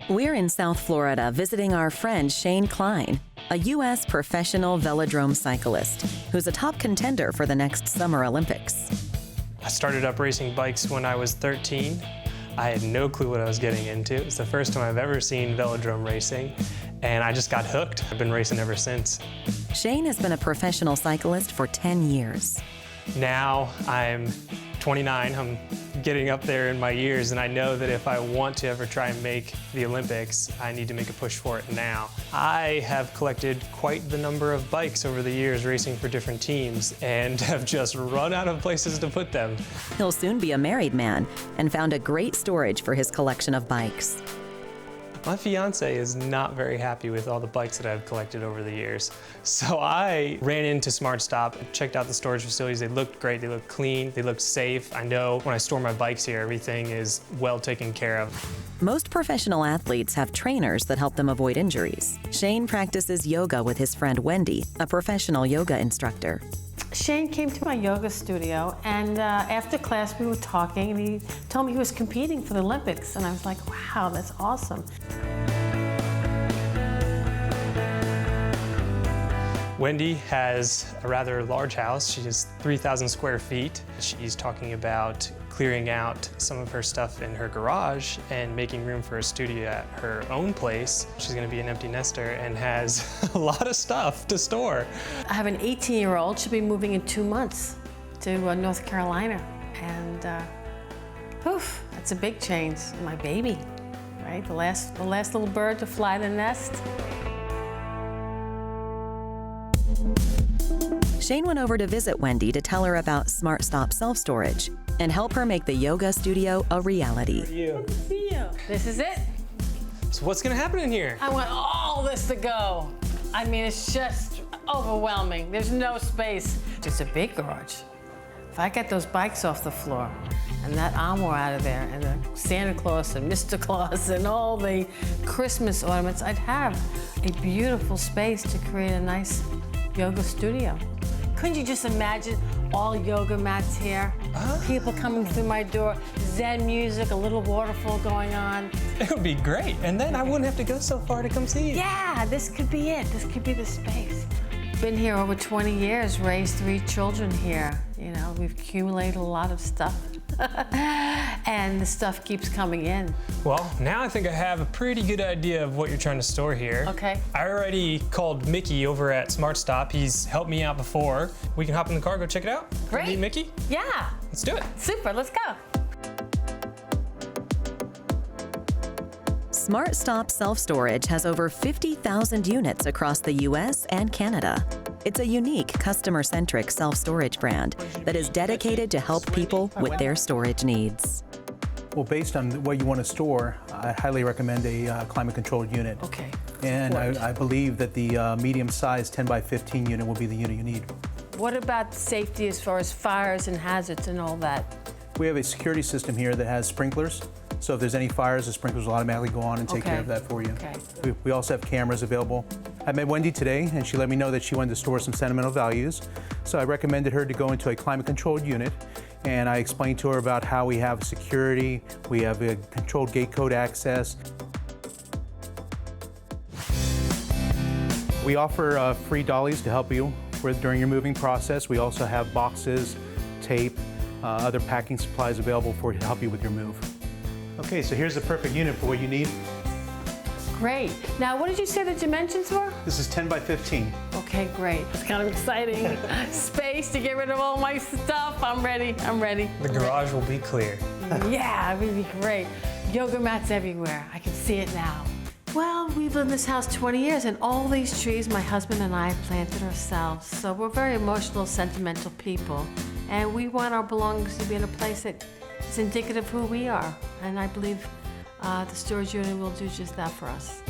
We're in South Florida visiting our friend Shane Kline, a U.S. professional velodrome cyclist who's a top contender for the next Summer Olympics. I started up racing bikes when I was 13. I had no clue what I was getting into. It's the first time I've ever seen velodrome racing, and I just got hooked. I've been racing ever since. Shane has been a professional cyclist for 10 years. Now I'm 29, I'm getting up there in my years, and I know that if I want to ever try and make the Olympics, I need to make a push for it now. I have collected quite the number of bikes over the years racing for different teams and have just run out of places to put them. He'll soon be a married man and found a great storage for his collection of bikes. My fiance is not very happy with all the bikes that I've collected over the years. So I ran into SmartStop, checked out the storage facilities. They looked great, they looked clean, they looked safe. I know when I store my bikes here, everything is well taken care of. Most professional athletes have trainers that help them avoid injuries. Shane practices yoga with his friend Wendy, a professional yoga instructor. Shane came to my yoga studio, and after class we were talking, and he told me he was competing for the Olympics, and I was like, wow, that's awesome. Wendy has a rather large house. She has 3,000 square feet. She's talking about clearing out some of her stuff in her garage and making room for a studio at her own place. She's gonna be an empty nester and has a lot of stuff to store. I have an 18-year-old, she'll be moving in 2 months to North Carolina, and poof, that's a big change. My baby, right? The last little bird to fly the nest. Shane went over to visit Wendy to tell her about SmartStop Self Storage and help her make the yoga studio a reality. Good to see you. This is it. So what's gonna happen in here? I want all this to go. I mean, it's just overwhelming. There's no space. It's a big garage. If I get those bikes off the floor and that armoire out of there and the Santa Claus and Mr. Claus and all the Christmas ornaments, I'd have a beautiful space to create a nice yoga studio. Couldn't you just imagine all yoga mats here? People coming through my door, Zen music, a little waterfall going on. It would be great, and then I wouldn't have to go so far to come see you. Yeah, this could be it. This could be the space. Been here over 20 years, raised 3 children here. You know, we've accumulated a lot of stuff. And the stuff keeps coming in. Well, now I think I have a pretty good idea of what you're trying to store here. Okay. I already called Mickey over at SmartStop. He's helped me out before. We can hop in the car, go check it out. Great. Meet Mickey? Yeah. Let's do it. Super, let's go. SmartStop Self Storage has over 50,000 units across the U.S. and Canada. It's a unique, customer-centric self-storage brand that is dedicated to help people with their storage needs. Well, based on what you want to store, I highly recommend a climate-controlled unit. Okay. And I believe that the medium-sized 10 by 15 unit will be the unit you need. What about safety as far as fires and hazards and all that? We have a security system here that has sprinklers. So if there's any fires, the sprinklers will automatically go on and take care of that for you. Okay. We also have cameras available. I met Wendy today, and she let me know that she wanted to store some sentimental values. So I recommended her to go into a climate-controlled unit, and I explained to her about how we have security, we have a controlled gate code access. We offer free dollies to help you during your moving process. We also have boxes, tape, other packing supplies available to help you with your move. Okay, so here's the perfect unit for what you need. Great. Now, what did you say the dimensions were? This is 10 by 15. Okay, great. It's kind of exciting. Space to get rid of all my stuff. I'm ready. I'm ready. The garage will be clear. Yeah, it would be great. Yoga mats everywhere. I can see it now. Well, we've lived in this house 20 years, and all these trees my husband and I planted ourselves. So we're very emotional, sentimental people, and we want our belongings to be in a place that is indicative of who we are. And I believe the storage unit will do just that for us.